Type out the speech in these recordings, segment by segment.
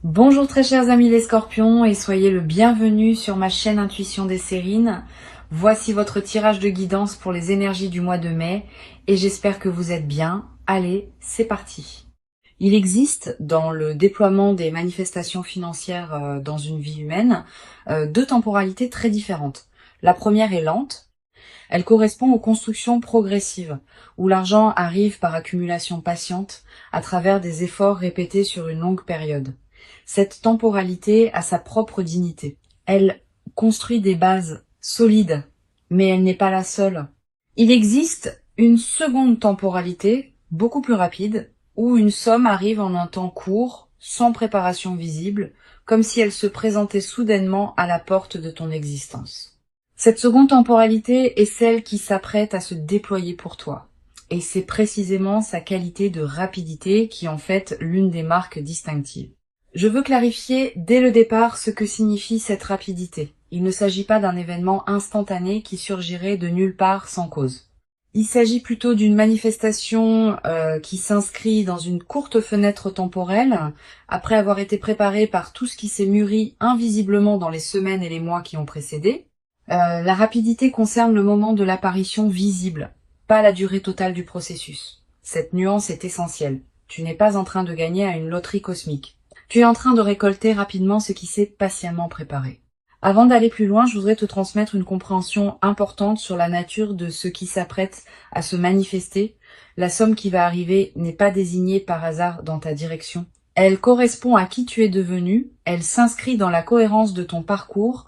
Bonjour très chers amis les scorpions et soyez le bienvenu sur ma chaîne Intuition des Sérines. Voici votre tirage de guidance pour les énergies du mois de mai et j'espère que vous êtes bien. Allez, c'est parti. Il existe dans le déploiement des manifestations financières dans une vie humaine deux temporalités très différentes. La première est lente. Elle correspond aux constructions progressives, où l'argent arrive par accumulation patiente à travers des efforts répétés sur une longue période. Cette temporalité a sa propre dignité. Elle construit des bases solides, mais elle n'est pas la seule. Il existe une seconde temporalité, beaucoup plus rapide, où une somme arrive en un temps court, sans préparation visible, comme si elle se présentait soudainement à la porte de ton existence. Cette seconde temporalité est celle qui s'apprête à se déployer pour toi. Et c'est précisément sa qualité de rapidité qui en fait l'une des marques distinctives. Je veux clarifier dès le départ ce que signifie cette rapidité. Il ne s'agit pas d'un événement instantané qui surgirait de nulle part sans cause. Il s'agit plutôt d'une manifestation qui s'inscrit dans une courte fenêtre temporelle, après avoir été préparée par tout ce qui s'est mûri invisiblement dans les semaines et les mois qui ont précédé. La rapidité concerne le moment de l'apparition visible, pas la durée totale du processus. Cette nuance est essentielle. Tu n'es pas en train de gagner à une loterie cosmique. Tu es en train de récolter rapidement ce qui s'est patiemment préparé. Avant d'aller plus loin, je voudrais te transmettre une compréhension importante sur la nature de ce qui s'apprête à se manifester. La somme qui va arriver n'est pas désignée par hasard dans ta direction. Elle correspond à qui tu es devenu, elle s'inscrit dans la cohérence de ton parcours.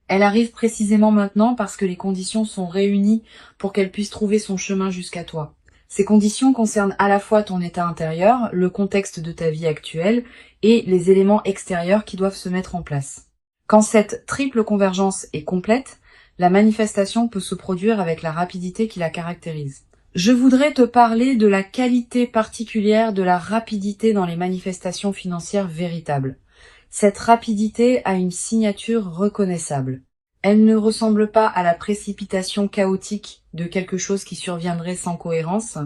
Elle arrive précisément maintenant parce que les conditions sont réunies pour qu'elle puisse trouver son chemin jusqu'à toi. Ces conditions concernent à la fois ton état intérieur, le contexte de ta vie actuelle et les éléments extérieurs qui doivent se mettre en place. Quand cette triple convergence est complète, la manifestation peut se produire avec la rapidité qui la caractérise. Je voudrais te parler de la qualité particulière de la rapidité dans les manifestations financières véritables. Cette rapidité a une signature reconnaissable. Elle ne ressemble pas à la précipitation chaotique de quelque chose qui surviendrait sans cohérence.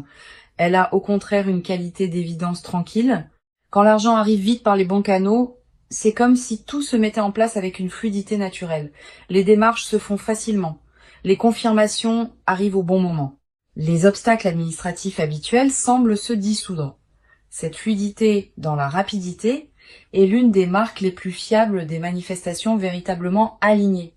Elle a au contraire une qualité d'évidence tranquille. Quand l'argent arrive vite par les bons canaux, c'est comme si tout se mettait en place avec une fluidité naturelle. Les démarches se font facilement. Les confirmations arrivent au bon moment. Les obstacles administratifs habituels semblent se dissoudre. Cette fluidité dans la rapidité est l'une des marques les plus fiables des manifestations véritablement alignées.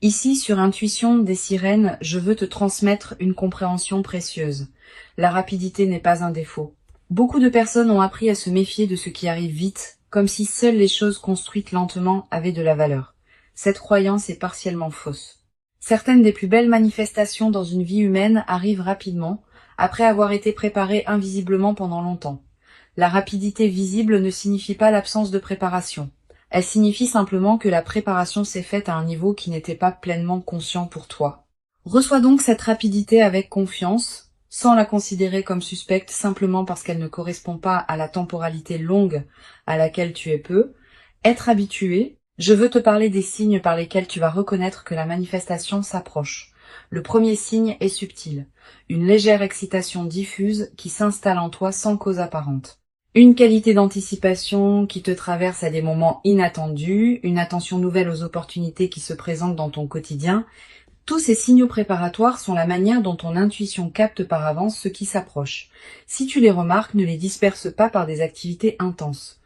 Ici, sur Intuition des Sirènes, je veux te transmettre une compréhension précieuse. La rapidité n'est pas un défaut. Beaucoup de personnes ont appris à se méfier de ce qui arrive vite, comme si seules les choses construites lentement avaient de la valeur. Cette croyance est partiellement fausse. Certaines des plus belles manifestations dans une vie humaine arrivent rapidement, après avoir été préparées invisiblement pendant longtemps. La rapidité visible ne signifie pas l'absence de préparation. Elle signifie simplement que la préparation s'est faite à un niveau qui n'était pas pleinement conscient pour toi. Reçois donc cette rapidité avec confiance, sans la considérer comme suspecte simplement parce qu'elle ne correspond pas à la temporalité longue à laquelle tu es peu. Être habitué, je veux te parler des signes par lesquels tu vas reconnaître que la manifestation s'approche. Le premier signe est subtil, une légère excitation diffuse qui s'installe en toi sans cause apparente. Une qualité d'anticipation qui te traverse à des moments inattendus, une attention nouvelle aux opportunités qui se présentent dans ton quotidien. Tous ces signaux préparatoires sont la manière dont ton intuition capte par avance ce qui s'approche. Si tu les remarques, ne les disperse pas par des activités intenses.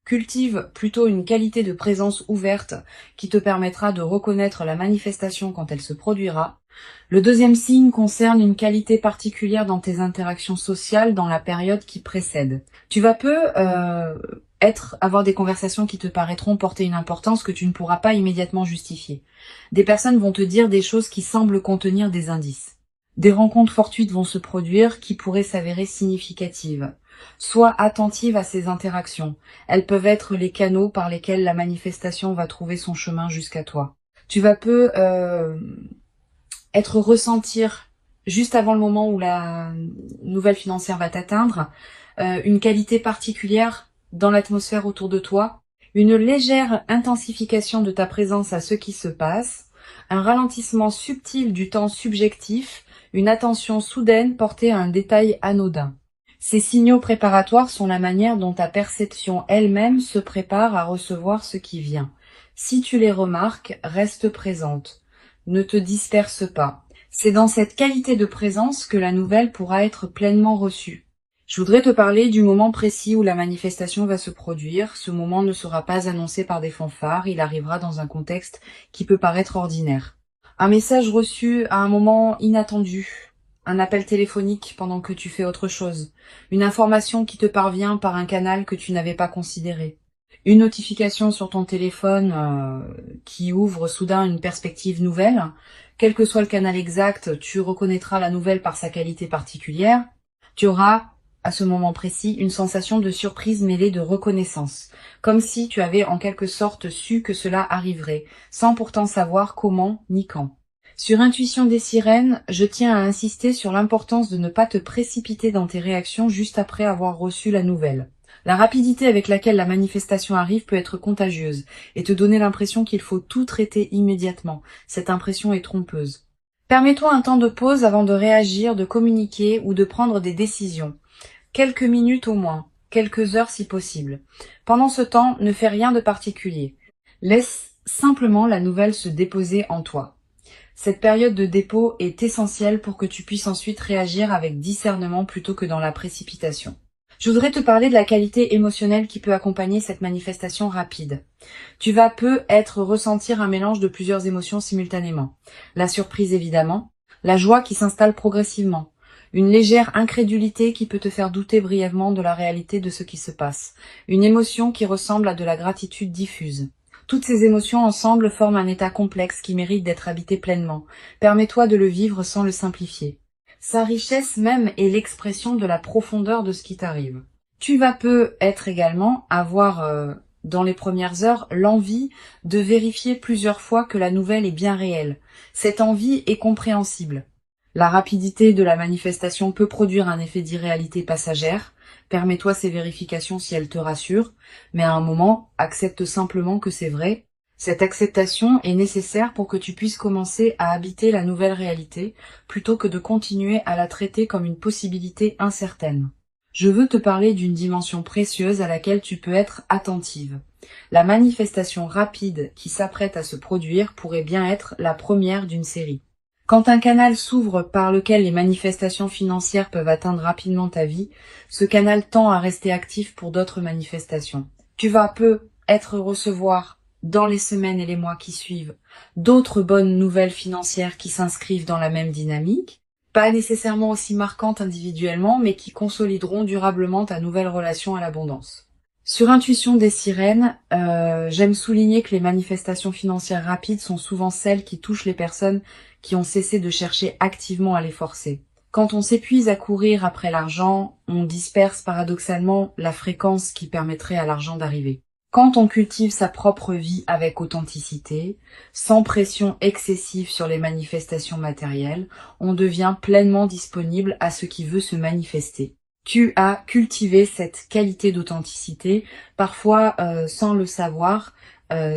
Cultive plutôt une qualité de présence ouverte qui te permettra de reconnaître la manifestation quand elle se produira. Le deuxième signe concerne une qualité particulière dans tes interactions sociales dans la période qui précède. Tu vas avoir des conversations qui te paraîtront porter une importance que tu ne pourras pas immédiatement justifier. Des personnes vont te dire des choses qui semblent contenir des indices. Des rencontres fortuites vont se produire qui pourraient s'avérer significatives. Sois attentive à ces interactions. Elles peuvent être les canaux par lesquels la manifestation va trouver son chemin jusqu'à toi. Tu vas ressentir, juste avant le moment où la nouvelle financière va t'atteindre, une qualité particulière dans l'atmosphère autour de toi, une légère intensification de ta présence à ce qui se passe, un ralentissement subtil du temps subjectif, une attention soudaine portée à un détail anodin. Ces signaux préparatoires sont la manière dont ta perception elle-même se prépare à recevoir ce qui vient. Si tu les remarques, reste présente. Ne te disperse pas. C'est dans cette qualité de présence que la nouvelle pourra être pleinement reçue. Je voudrais te parler du moment précis où la manifestation va se produire. Ce moment ne sera pas annoncé par des fanfares, il arrivera dans un contexte qui peut paraître ordinaire. Un message reçu à un moment inattendu, un appel téléphonique pendant que tu fais autre chose, une information qui te parvient par un canal que tu n'avais pas considéré, une notification sur ton téléphone qui ouvre soudain une perspective nouvelle. Quel que soit le canal exact, tu reconnaîtras la nouvelle par sa qualité particulière. Tu auras à ce moment précis une sensation de surprise mêlée de reconnaissance, comme si tu avais en quelque sorte su que cela arriverait, sans pourtant savoir comment ni quand. Sur Intuition des sirènes, je tiens à insister sur l'importance de ne pas te précipiter dans tes réactions juste après avoir reçu la nouvelle. La rapidité avec laquelle la manifestation arrive peut être contagieuse et te donner l'impression qu'il faut tout traiter immédiatement. Cette impression est trompeuse. Permets-toi un temps de pause avant de réagir, de communiquer ou de prendre des décisions. Quelques minutes au moins, quelques heures si possible. Pendant ce temps, ne fais rien de particulier. Laisse simplement la nouvelle se déposer en toi. Cette période de dépôt est essentielle pour que tu puisses ensuite réagir avec discernement plutôt que dans la précipitation. Je voudrais te parler de la qualité émotionnelle qui peut accompagner cette manifestation rapide. Tu vas ressentir un mélange de plusieurs émotions simultanément. La surprise évidemment, la joie qui s'installe progressivement, une légère incrédulité qui peut te faire douter brièvement de la réalité de ce qui se passe, une émotion qui ressemble à de la gratitude diffuse. Toutes ces émotions ensemble forment un état complexe qui mérite d'être habité pleinement. Permets-toi de le vivre sans le simplifier. Sa richesse même est l'expression de la profondeur de ce qui t'arrive. Tu vas peut-être également avoir, dans les premières heures, l'envie de vérifier plusieurs fois que la nouvelle est bien réelle. Cette envie est compréhensible. La rapidité de la manifestation peut produire un effet d'irréalité passagère. Permets-toi ces vérifications si elles te rassurent, mais à un moment, accepte simplement que c'est vrai. Cette acceptation est nécessaire pour que tu puisses commencer à habiter la nouvelle réalité, plutôt que de continuer à la traiter comme une possibilité incertaine. Je veux te parler d'une dimension précieuse à laquelle tu peux être attentive. La manifestation rapide qui s'apprête à se produire pourrait bien être la première d'une série. Quand un canal s'ouvre par lequel les manifestations financières peuvent atteindre rapidement ta vie, ce canal tend à rester actif pour d'autres manifestations. Tu vas peut-être recevoir, dans les semaines et les mois qui suivent, d'autres bonnes nouvelles financières qui s'inscrivent dans la même dynamique, pas nécessairement aussi marquantes individuellement, mais qui consolideront durablement ta nouvelle relation à l'abondance. Sur Intuition des sirènes, j'aime souligner que les manifestations financières rapides sont souvent celles qui touchent les personnes qui ont cessé de chercher activement à les forcer. Quand on s'épuise à courir après l'argent, on disperse paradoxalement la fréquence qui permettrait à l'argent d'arriver. Quand on cultive sa propre vie avec authenticité, sans pression excessive sur les manifestations matérielles, on devient pleinement disponible à ce qui veut se manifester. Tu as cultivé cette qualité d'authenticité, parfois sans le savoir,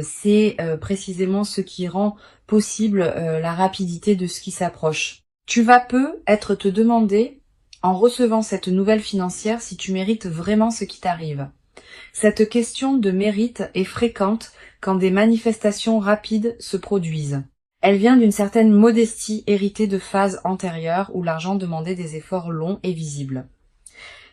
c'est précisément ce qui rend possible la rapidité de ce qui s'approche. Tu vas peut-être te demander, en recevant cette nouvelle financière, si tu mérites vraiment ce qui t'arrive. Cette question de mérite est fréquente quand des manifestations rapides se produisent. Elle vient d'une certaine modestie héritée de phases antérieures où l'argent demandait des efforts longs et visibles.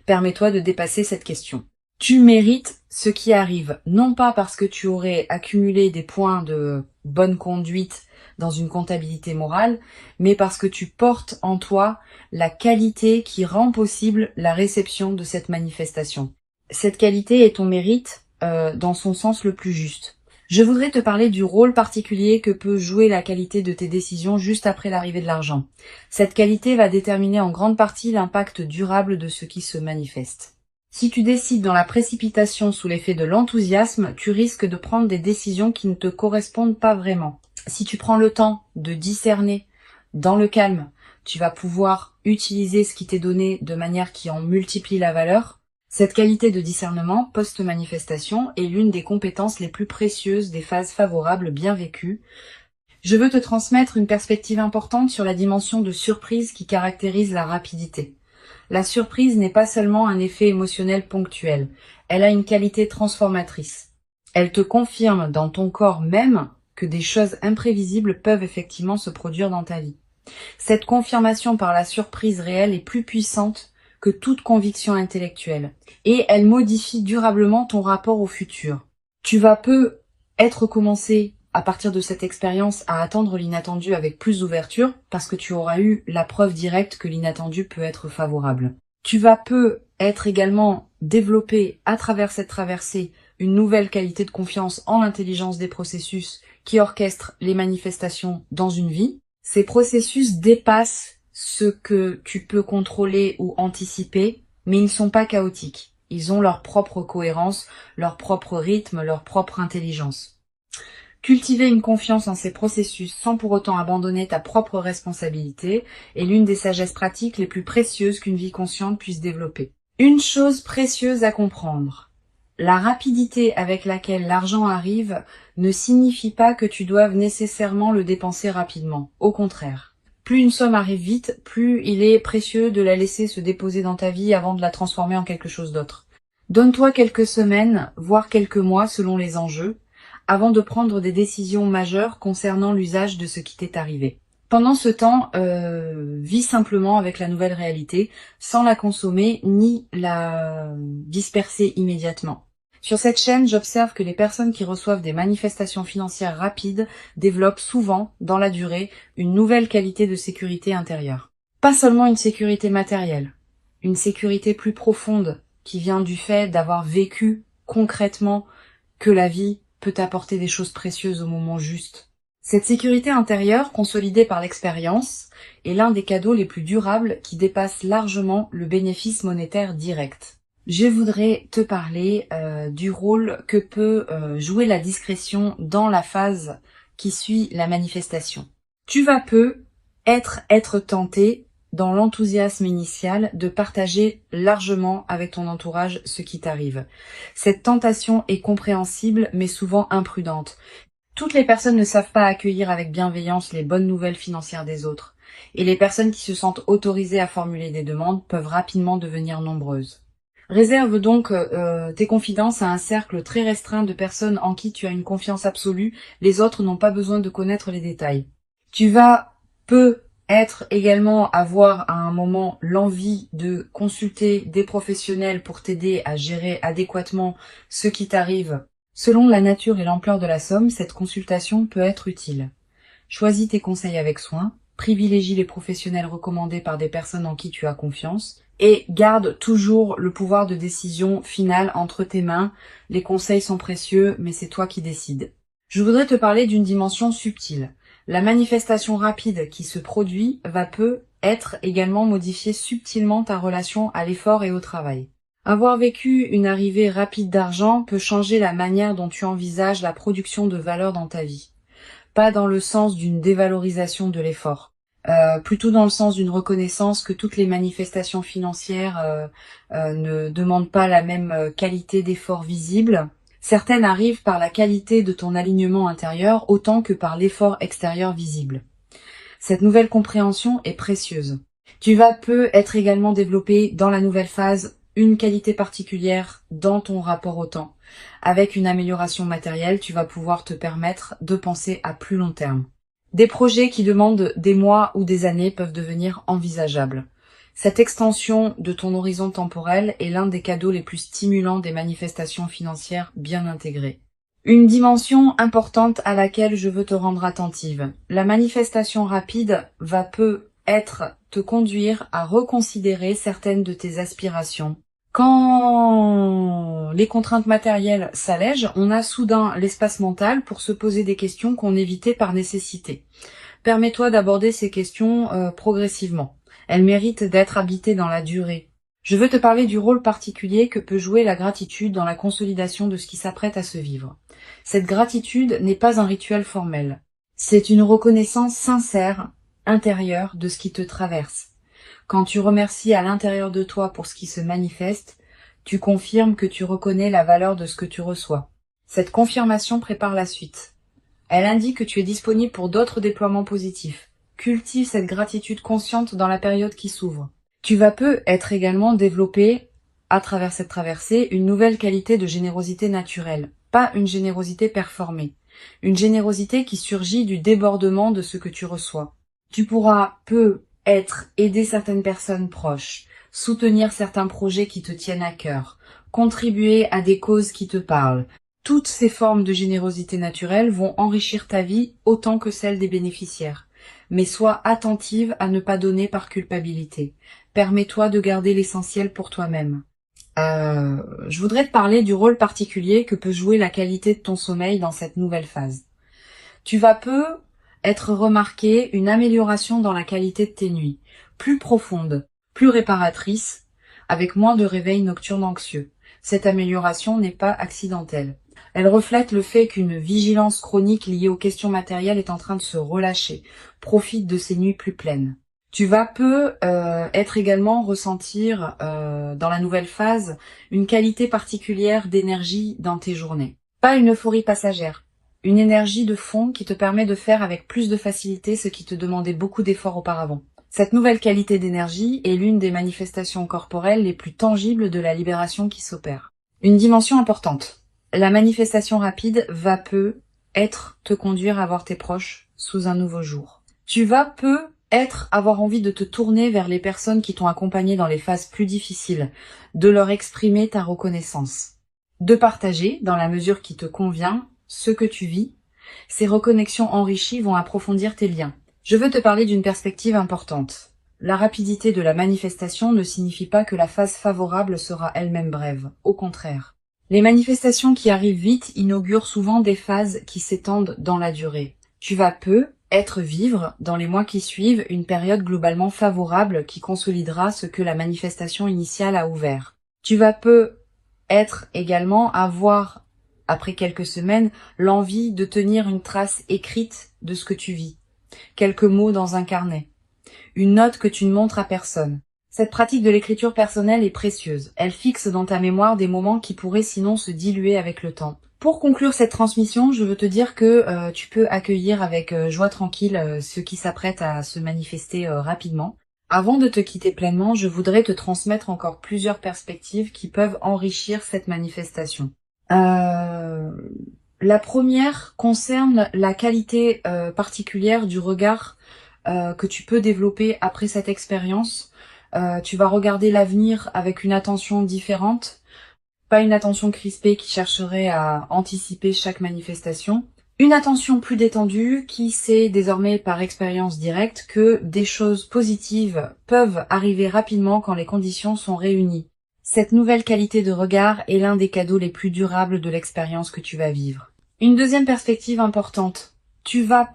Permets-toi de dépasser cette question. Tu mérites ce qui arrive, non pas parce que tu aurais accumulé des points de bonne conduite dans une comptabilité morale, mais parce que tu portes en toi la qualité qui rend possible la réception de cette manifestation. Cette qualité est ton mérite dans son sens le plus juste. Je voudrais te parler du rôle particulier que peut jouer la qualité de tes décisions juste après l'arrivée de l'argent. Cette qualité va déterminer en grande partie l'impact durable de ce qui se manifeste. Si tu décides dans la précipitation sous l'effet de l'enthousiasme, tu risques de prendre des décisions qui ne te correspondent pas vraiment. Si tu prends le temps de discerner dans le calme, tu vas pouvoir utiliser ce qui t'est donné de manière qui en multiplie la valeur. Cette qualité de discernement post-manifestation est l'une des compétences les plus précieuses des phases favorables bien vécues. Je veux te transmettre une perspective importante sur la dimension de surprise qui caractérise la rapidité. La surprise n'est pas seulement un effet émotionnel ponctuel, elle a une qualité transformatrice. Elle te confirme dans ton corps même que des choses imprévisibles peuvent effectivement se produire dans ta vie. Cette confirmation par la surprise réelle est plus puissante que toute conviction intellectuelle, et elle modifie durablement ton rapport au futur. Tu vas peu être commencé à partir de cette expérience à attendre l'inattendu avec plus d'ouverture, parce que tu auras eu la preuve directe que l'inattendu peut être favorable. Tu vas peu être également développé à travers cette traversée une nouvelle qualité de confiance en l'intelligence des processus qui orchestrent les manifestations dans une vie. Ces processus dépassent ce que tu peux contrôler ou anticiper, mais ils ne sont pas chaotiques. Ils ont leur propre cohérence, leur propre rythme, leur propre intelligence. Cultiver une confiance en ces processus sans pour autant abandonner ta propre responsabilité est l'une des sagesses pratiques les plus précieuses qu'une vie consciente puisse développer. Une chose précieuse à comprendre. La rapidité avec laquelle l'argent arrive ne signifie pas que tu doives nécessairement le dépenser rapidement. Au contraire. Plus une somme arrive vite, plus il est précieux de la laisser se déposer dans ta vie avant de la transformer en quelque chose d'autre. Donne-toi quelques semaines, voire quelques mois selon les enjeux, avant de prendre des décisions majeures concernant l'usage de ce qui t'est arrivé. Pendant ce temps, vis simplement avec la nouvelle réalité, sans la consommer ni la disperser immédiatement. Sur cette chaîne, j'observe que les personnes qui reçoivent des manifestations financières rapides développent souvent, dans la durée, une nouvelle qualité de sécurité intérieure. Pas seulement une sécurité matérielle, une sécurité plus profonde qui vient du fait d'avoir vécu concrètement que la vie peut apporter des choses précieuses au moment juste. Cette sécurité intérieure, consolidée par l'expérience, est l'un des cadeaux les plus durables qui dépasse largement le bénéfice monétaire direct. Je voudrais te parler du rôle que peut jouer la discrétion dans la phase qui suit la manifestation. Tu vas peu être tenté dans l'enthousiasme initial de partager largement avec ton entourage ce qui t'arrive. Cette tentation est compréhensible mais souvent imprudente. Toutes les personnes ne savent pas accueillir avec bienveillance les bonnes nouvelles financières des autres, et les personnes qui se sentent autorisées à formuler des demandes peuvent rapidement devenir nombreuses. Réserve donc tes confidences à un cercle très restreint de personnes en qui tu as une confiance absolue, les autres n'ont pas besoin de connaître les détails. Tu vas peu être également avoir à un moment l'envie de consulter des professionnels pour t'aider à gérer adéquatement ce qui t'arrive. Selon la nature et l'ampleur de la somme, cette consultation peut être utile. Choisis tes conseils avec soin, privilégie les professionnels recommandés par des personnes en qui tu as confiance et garde toujours le pouvoir de décision finale entre tes mains. Les conseils sont précieux, mais c'est toi qui décides. Je voudrais te parler d'une dimension subtile. La manifestation rapide qui se produit va peu être également modifier subtilement ta relation à l'effort et au travail. Avoir vécu une arrivée rapide d'argent peut changer la manière dont tu envisages la production de valeur dans ta vie. Pas dans le sens d'une dévalorisation de l'effort, plutôt dans le sens d'une reconnaissance que toutes les manifestations financières ne demandent pas la même qualité d'effort visible. Certaines arrivent par la qualité de ton alignement intérieur autant que par l'effort extérieur visible. Cette nouvelle compréhension est précieuse. Tu vas peu être également développé dans la nouvelle phase une qualité particulière dans ton rapport au temps. Avec une amélioration matérielle, tu vas pouvoir te permettre de penser à plus long terme. Des projets qui demandent des mois ou des années peuvent devenir envisageables. Cette extension de ton horizon temporel est l'un des cadeaux les plus stimulants des manifestations financières bien intégrées. Une dimension importante à laquelle je veux te rendre attentive. La manifestation rapide va peu être te conduire à reconsidérer certaines de tes aspirations. Quand les contraintes matérielles s'allègent, on a soudain l'espace mental pour se poser des questions qu'on évitait par nécessité. Permets-toi d'aborder ces questions progressivement. Elles méritent d'être habitées dans la durée. Je veux te parler du rôle particulier que peut jouer la gratitude dans la consolidation de ce qui s'apprête à se vivre. Cette gratitude n'est pas un rituel formel. C'est une reconnaissance sincère, intérieure de ce qui te traverse. Quand tu remercies à l'intérieur de toi pour ce qui se manifeste, tu confirmes que tu reconnais la valeur de ce que tu reçois. Cette confirmation prépare la suite. Elle indique que tu es disponible pour d'autres déploiements positifs. Cultive cette gratitude consciente dans la période qui s'ouvre. Tu vas peut-être également développer, à travers cette traversée, une nouvelle qualité de générosité naturelle, pas une générosité performée, une générosité qui surgit du débordement de ce que tu reçois. Tu pourras peut-être aider certaines personnes proches, soutenir certains projets qui te tiennent à cœur, contribuer à des causes qui te parlent. Toutes ces formes de générosité naturelle vont enrichir ta vie autant que celle des bénéficiaires. Mais sois attentive à ne pas donner par culpabilité. Permets-toi de garder l'essentiel pour toi-même. Je voudrais te parler du rôle particulier que peut jouer la qualité de ton sommeil dans cette nouvelle phase. Tu vas être remarqué une amélioration dans la qualité de tes nuits, plus profonde, plus réparatrice, avec moins de réveils nocturnes anxieux. Cette amélioration n'est pas accidentelle. Elle reflète le fait qu'une vigilance chronique liée aux questions matérielles est en train de se relâcher. Profite de ces nuits plus pleines. Tu vas être également ressentir dans la nouvelle phase une qualité particulière d'énergie dans tes journées. Pas une euphorie passagère, une énergie de fond qui te permet de faire avec plus de facilité ce qui te demandait beaucoup d'efforts auparavant. Cette nouvelle qualité d'énergie est l'une des manifestations corporelles les plus tangibles de la libération qui s'opère. Une dimension importante. La manifestation rapide va peut-être te conduire à voir tes proches sous un nouveau jour. Tu vas peut-être avoir envie de te tourner vers les personnes qui t'ont accompagné dans les phases plus difficiles, de leur exprimer ta reconnaissance, de partager, dans la mesure qui te convient, ce que tu vis. Ces reconnexions enrichies vont approfondir tes liens. Je veux te parler d'une perspective importante. La rapidité de la manifestation ne signifie pas que la phase favorable sera elle-même brève. Au contraire. Les manifestations qui arrivent vite inaugurent souvent des phases qui s'étendent dans la durée. Tu vas peut-être vivre, dans les mois qui suivent, une période globalement favorable qui consolidera ce que la manifestation initiale a ouvert. Tu vas peut-être également avoir, après quelques semaines, l'envie de tenir une trace écrite de ce que tu vis. Quelques mots dans un carnet. Une note que tu ne montres à personne. Cette pratique de l'écriture personnelle est précieuse. Elle fixe dans ta mémoire des moments qui pourraient sinon se diluer avec le temps. Pour conclure cette transmission, je veux te dire que tu peux accueillir avec joie tranquille ceux qui s'apprêtent à se manifester rapidement. Avant de te quitter pleinement, je voudrais te transmettre encore plusieurs perspectives qui peuvent enrichir cette manifestation. La première concerne la qualité particulière du regard que tu peux développer après cette expérience. Tu vas regarder l'avenir avec une attention différente, pas une attention crispée qui chercherait à anticiper chaque manifestation, une attention plus détendue qui sait désormais par expérience directe que des choses positives peuvent arriver rapidement quand les conditions sont réunies. Cette nouvelle qualité de regard est l'un des cadeaux les plus durables de l'expérience que tu vas vivre. Une deuxième perspective importante. Tu vas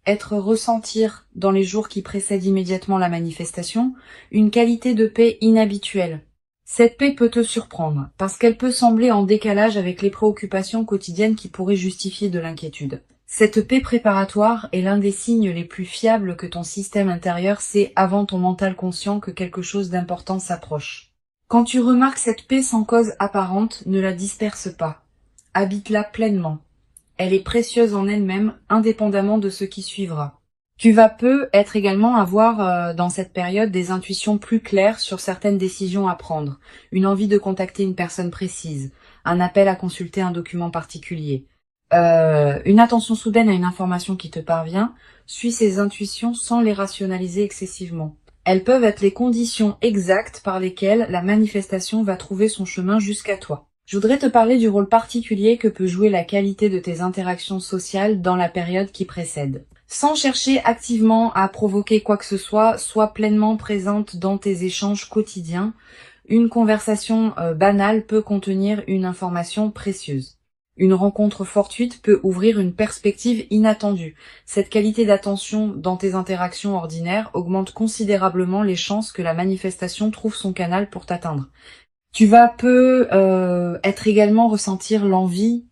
être ressentir dans les jours qui précèdent immédiatement la manifestation une qualité de paix inhabituelle. Cette paix peut te surprendre parce qu'elle peut sembler en décalage avec les préoccupations quotidiennes qui pourraient justifier de l'inquiétude. Cette paix préparatoire est l'un des signes les plus fiables que ton système intérieur sait avant ton mental conscient que quelque chose d'important s'approche. Quand tu remarques cette paix sans cause apparente, ne la disperse pas. Habite-la pleinement. Elle est précieuse en elle-même, indépendamment de ce qui suivra. Tu vas peut-être également avoir dans cette période des intuitions plus claires sur certaines décisions à prendre, une envie de contacter une personne précise, un appel à consulter un document particulier. Une attention soudaine à une information qui te parvient, suis ces intuitions sans les rationaliser excessivement. Elles peuvent être les conditions exactes par lesquelles la manifestation va trouver son chemin jusqu'à toi. Je voudrais te parler du rôle particulier que peut jouer la qualité de tes interactions sociales dans la période qui précède. Sans chercher activement à provoquer quoi que ce soit, sois pleinement présente dans tes échanges quotidiens. Une conversation banale peut contenir une information précieuse. Une rencontre fortuite peut ouvrir une perspective inattendue. Cette qualité d'attention dans tes interactions ordinaires augmente considérablement les chances que la manifestation trouve son canal pour t'atteindre. Tu vas être également ressentir l'envie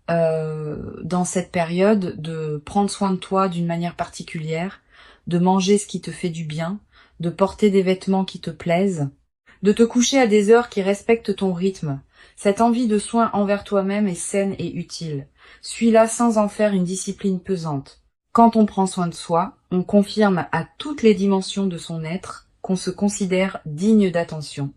dans cette période de prendre soin de toi d'une manière particulière, de manger ce qui te fait du bien, de porter des vêtements qui te plaisent, de te coucher à des heures qui respectent ton rythme. Cette envie de soin envers toi-même est saine et utile. Suis-la sans en faire une discipline pesante. Quand on prend soin de soi, on confirme à toutes les dimensions de son être qu'on se considère digne d'attention.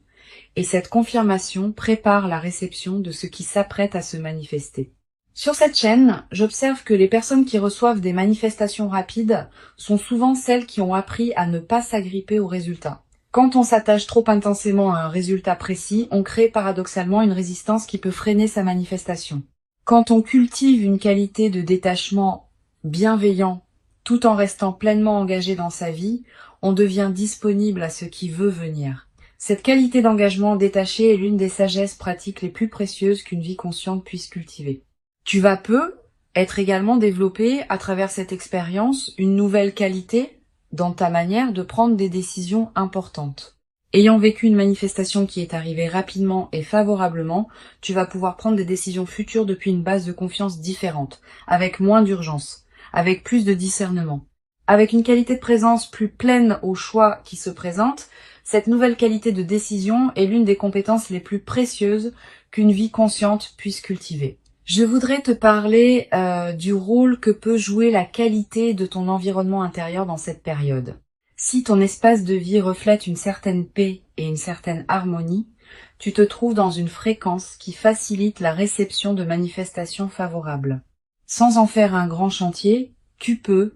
Et cette confirmation prépare la réception de ce qui s'apprête à se manifester. Sur cette chaîne, j'observe que les personnes qui reçoivent des manifestations rapides sont souvent celles qui ont appris à ne pas s'agripper aux résultats. Quand on s'attache trop intensément à un résultat précis, on crée paradoxalement une résistance qui peut freiner sa manifestation. Quand on cultive une qualité de détachement bienveillant tout en restant pleinement engagé dans sa vie, on devient disponible à ce qui veut venir. Cette qualité d'engagement détaché est l'une des sagesses pratiques les plus précieuses qu'une vie consciente puisse cultiver. Tu vas peu être également développé à travers cette expérience une nouvelle qualité dans ta manière de prendre des décisions importantes. Ayant vécu une manifestation qui est arrivée rapidement et favorablement, tu vas pouvoir prendre des décisions futures depuis une base de confiance différente, avec moins d'urgence, avec plus de discernement. Avec une qualité de présence plus pleine aux choix qui se présentent, cette nouvelle qualité de décision est l'une des compétences les plus précieuses qu'une vie consciente puisse cultiver. Je voudrais te parler du rôle que peut jouer la qualité de ton environnement intérieur dans cette période. Si ton espace de vie reflète une certaine paix et une certaine harmonie, tu te trouves dans une fréquence qui facilite la réception de manifestations favorables. Sans en faire un grand chantier, tu peux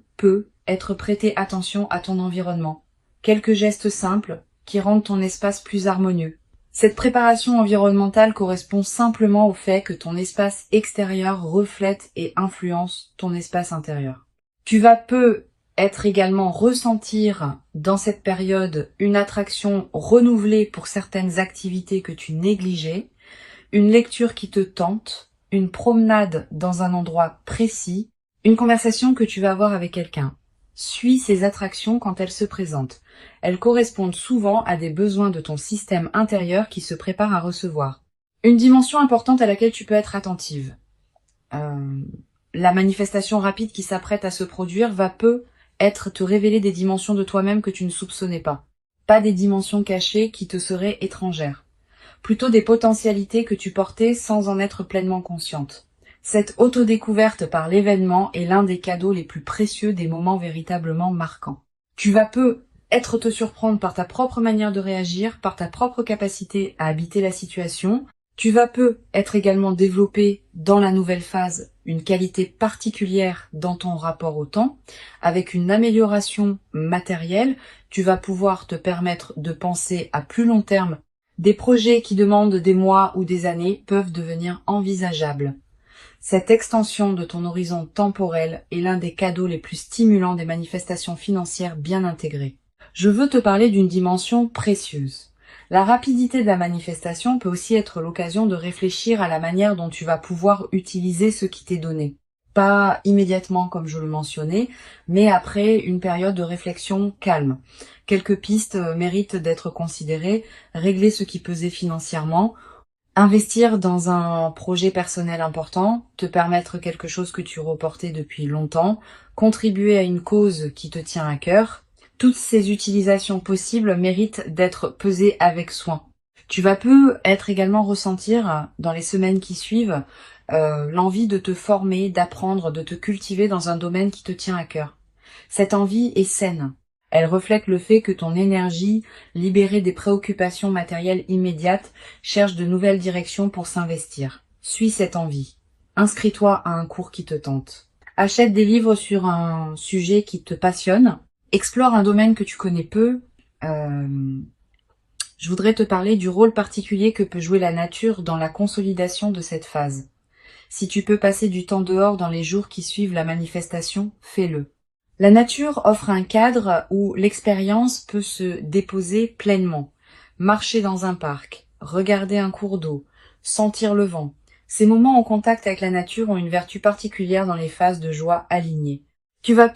être prêter attention à ton environnement. Quelques gestes simples qui rendent ton espace plus harmonieux. Cette préparation environnementale correspond simplement au fait que ton espace extérieur reflète et influence ton espace intérieur. Tu vas être également ressentir dans cette période une attraction renouvelée pour certaines activités que tu négligeais, une lecture qui te tente, une promenade dans un endroit précis, une conversation que tu vas avoir avec quelqu'un. Suis ces attractions quand elles se présentent. Elles correspondent souvent à des besoins de ton système intérieur qui se prépare à recevoir. Une dimension importante à laquelle tu peux être attentive. La manifestation rapide qui s'apprête à se produire va te révéler des dimensions de toi-même que tu ne soupçonnais pas. Pas des dimensions cachées qui te seraient étrangères. Plutôt des potentialités que tu portais sans en être pleinement consciente. Cette autodécouverte par l'événement est l'un des cadeaux les plus précieux des moments véritablement marquants. Tu vas être te surprendre par ta propre manière de réagir, par ta propre capacité à habiter la situation. Tu vas être également développé dans la nouvelle phase une qualité particulière dans ton rapport au temps. Avec une amélioration matérielle, tu vas pouvoir te permettre de penser à plus long terme. Des projets qui demandent des mois ou des années peuvent devenir envisageables. Cette extension de ton horizon temporel est l'un des cadeaux les plus stimulants des manifestations financières bien intégrées. Je veux te parler d'une dimension précieuse. La rapidité de la manifestation peut aussi être l'occasion de réfléchir à la manière dont tu vas pouvoir utiliser ce qui t'est donné. Pas immédiatement comme je le mentionnais, mais après une période de réflexion calme. Quelques pistes méritent d'être considérées, régler ce qui pesait financièrement, investir dans un projet personnel important, te permettre quelque chose que tu reportais depuis longtemps, contribuer à une cause qui te tient à cœur. Toutes ces utilisations possibles méritent d'être pesées avec soin. Tu vas être également ressentir dans les semaines qui suivent l'envie de te former, d'apprendre, de te cultiver dans un domaine qui te tient à cœur. Cette envie est saine. Elle reflète le fait que ton énergie, libérée des préoccupations matérielles immédiates, cherche de nouvelles directions pour s'investir. Suis cette envie. Inscris-toi à un cours qui te tente. Achète des livres sur un sujet qui te passionne. Explore un domaine que tu connais peu. Je voudrais te parler du rôle particulier que peut jouer la nature dans la consolidation de cette phase. Si tu peux passer du temps dehors dans les jours qui suivent la manifestation, fais-le. La nature offre un cadre où l'expérience peut se déposer pleinement. Marcher dans un parc, regarder un cours d'eau, sentir le vent. Ces moments en contact avec la nature ont une vertu particulière dans les phases de joie alignées. Tu vas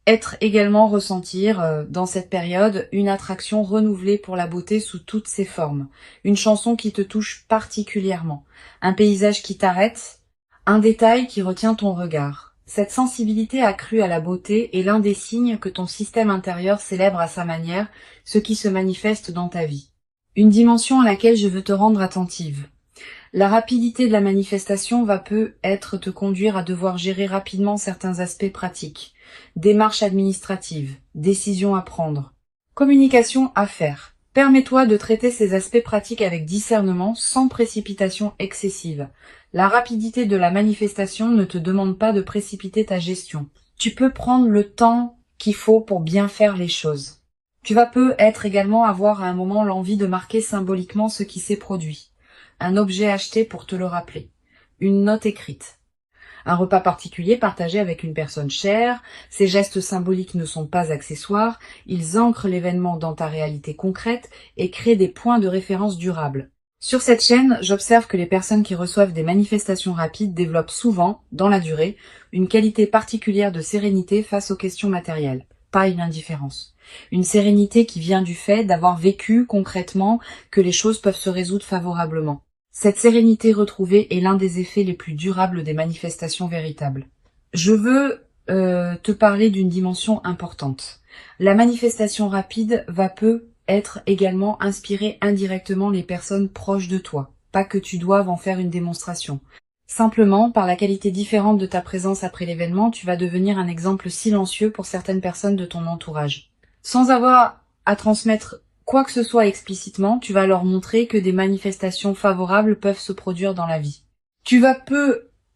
être également ressentir dans cette période une attraction renouvelée pour la beauté sous toutes ses formes. Une chanson qui te touche particulièrement. Un paysage qui t'arrête. Un détail qui retient ton regard. Cette sensibilité accrue à la beauté est l'un des signes que ton système intérieur célèbre à sa manière ce qui se manifeste dans ta vie. Une dimension à laquelle je veux te rendre attentive. La rapidité de la manifestation va être te conduire à devoir gérer rapidement certains aspects pratiques, démarches administratives, décisions à prendre. Communication à faire. Permets-toi de traiter ces aspects pratiques avec discernement, sans précipitation excessive. La rapidité de la manifestation ne te demande pas de précipiter ta gestion. Tu peux prendre le temps qu'il faut pour bien faire les choses. Tu vas peut-être également avoir à un moment l'envie de marquer symboliquement ce qui s'est produit. Un objet acheté pour te le rappeler. Une note écrite. Un repas particulier partagé avec une personne chère. Ces gestes symboliques ne sont pas accessoires, ils ancrent l'événement dans ta réalité concrète et créent des points de référence durables. Sur cette chaîne, j'observe que les personnes qui reçoivent des manifestations rapides développent souvent, dans la durée, une qualité particulière de sérénité face aux questions matérielles, pas une indifférence. Une sérénité qui vient du fait d'avoir vécu concrètement que les choses peuvent se résoudre favorablement. Cette sérénité retrouvée est l'un des effets les plus durables des manifestations véritables. Je veux te parler d'une dimension importante. La manifestation rapide va être également inspirer indirectement les personnes proches de toi. Pas que tu doives en faire une démonstration. Simplement, par la qualité différente de ta présence après l'événement, tu vas devenir un exemple silencieux pour certaines personnes de ton entourage. Sans avoir à transmettre quoi que ce soit explicitement, tu vas leur montrer que des manifestations favorables peuvent se produire dans la vie. Tu vas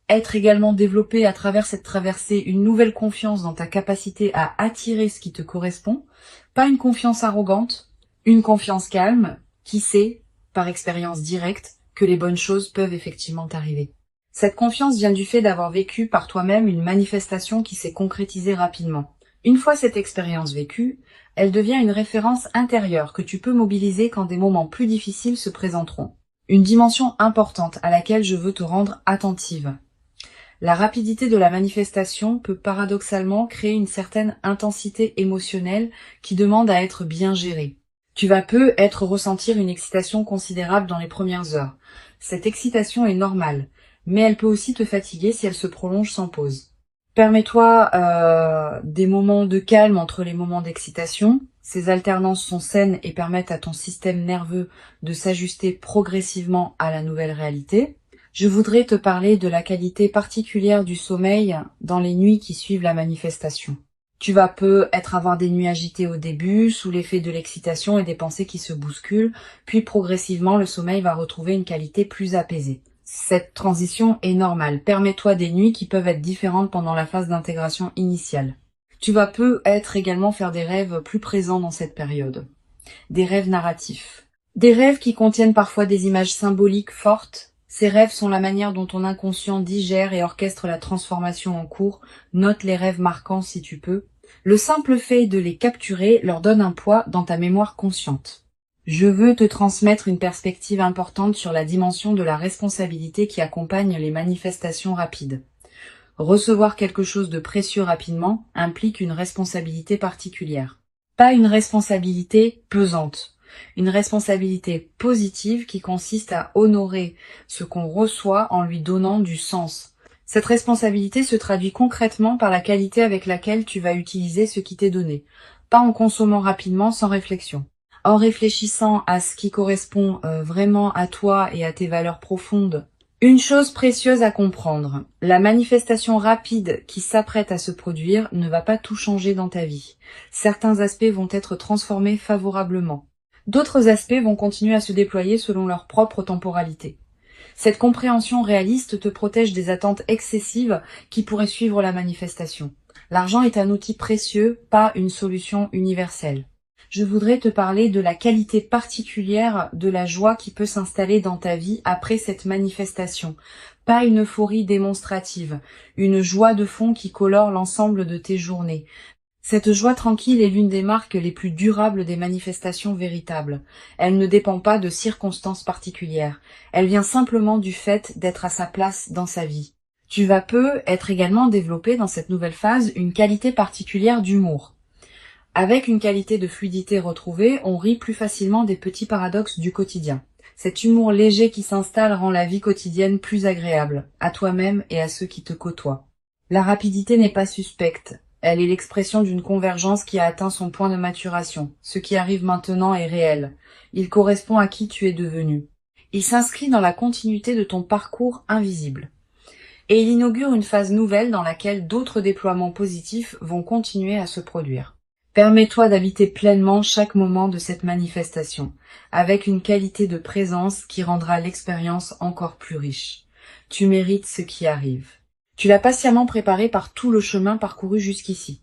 être également développé à travers cette traversée une nouvelle confiance dans ta capacité à attirer ce qui te correspond, pas une confiance arrogante, une confiance calme, qui sait, par expérience directe, que les bonnes choses peuvent effectivement t'arriver. Cette confiance vient du fait d'avoir vécu par toi-même une manifestation qui s'est concrétisée rapidement. Une fois cette expérience vécue, elle devient une référence intérieure que tu peux mobiliser quand des moments plus difficiles se présenteront. Une dimension importante à laquelle je veux te rendre attentive. La rapidité de la manifestation peut paradoxalement créer une certaine intensité émotionnelle qui demande à être bien gérée. Tu vas peut-être ressentir une excitation considérable dans les premières heures. Cette excitation est normale, mais elle peut aussi te fatiguer si elle se prolonge sans pause. Permets-toi des moments de calme entre les moments d'excitation. Ces alternances sont saines et permettent à ton système nerveux de s'ajuster progressivement à la nouvelle réalité. Je voudrais te parler de la qualité particulière du sommeil dans les nuits qui suivent la manifestation. Tu vas peut-être avoir des nuits agitées au début, sous l'effet de l'excitation et des pensées qui se bousculent, puis progressivement le sommeil va retrouver une qualité plus apaisée. Cette transition est normale. Permets-toi des nuits qui peuvent être différentes pendant la phase d'intégration initiale. Tu vas peut-être également faire des rêves plus présents dans cette période. Des rêves narratifs. Des rêves qui contiennent parfois des images symboliques fortes. Ces rêves sont la manière dont ton inconscient digère et orchestre la transformation en cours. Note les rêves marquants si tu peux. Le simple fait de les capturer leur donne un poids dans ta mémoire consciente. Je veux te transmettre une perspective importante sur la dimension de la responsabilité qui accompagne les manifestations rapides. Recevoir quelque chose de précieux rapidement implique une responsabilité particulière. Pas une responsabilité pesante, une responsabilité positive qui consiste à honorer ce qu'on reçoit en lui donnant du sens. Cette responsabilité se traduit concrètement par la qualité avec laquelle tu vas utiliser ce qui t'est donné, pas en consommant rapidement sans réflexion. En réfléchissant à ce qui correspond vraiment à toi et à tes valeurs profondes. Une chose précieuse à comprendre, la manifestation rapide qui s'apprête à se produire ne va pas tout changer dans ta vie. Certains aspects vont être transformés favorablement. D'autres aspects vont continuer à se déployer selon leur propre temporalité. Cette compréhension réaliste te protège des attentes excessives qui pourraient suivre la manifestation. L'argent est un outil précieux, pas une solution universelle. Je voudrais te parler de la qualité particulière de la joie qui peut s'installer dans ta vie après cette manifestation. Pas une euphorie démonstrative, une joie de fond qui colore l'ensemble de tes journées. Cette joie tranquille est l'une des marques les plus durables des manifestations véritables. Elle ne dépend pas de circonstances particulières. Elle vient simplement du fait d'être à sa place dans sa vie. Tu vas être également développé dans cette nouvelle phase une qualité particulière d'humour. Avec une qualité de fluidité retrouvée, on rit plus facilement des petits paradoxes du quotidien. Cet humour léger qui s'installe rend la vie quotidienne plus agréable, à toi-même et à ceux qui te côtoient. La rapidité n'est pas suspecte. Elle est l'expression d'une convergence qui a atteint son point de maturation. Ce qui arrive maintenant est réel. Il correspond à qui tu es devenu. Il s'inscrit dans la continuité de ton parcours invisible. Et il inaugure une phase nouvelle dans laquelle d'autres déploiements positifs vont continuer à se produire. Permets-toi d'habiter pleinement chaque moment de cette manifestation, avec une qualité de présence qui rendra l'expérience encore plus riche. Tu mérites ce qui arrive. Tu l'as patiemment préparé par tout le chemin parcouru jusqu'ici.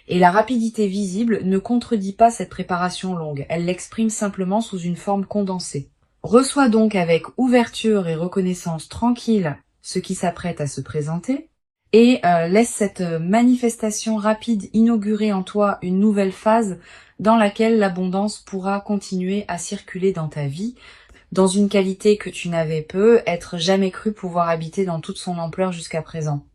Et la rapidité visible ne contredit pas cette préparation longue, elle l'exprime simplement sous une forme condensée. Reçois donc avec ouverture et reconnaissance tranquille ce qui s'apprête à se présenter, et laisse cette manifestation rapide inaugurer en toi une nouvelle phase dans laquelle l'abondance pourra continuer à circuler dans ta vie, dans une qualité que tu n'avais peut-être jamais cru pouvoir habiter dans toute son ampleur jusqu'à présent.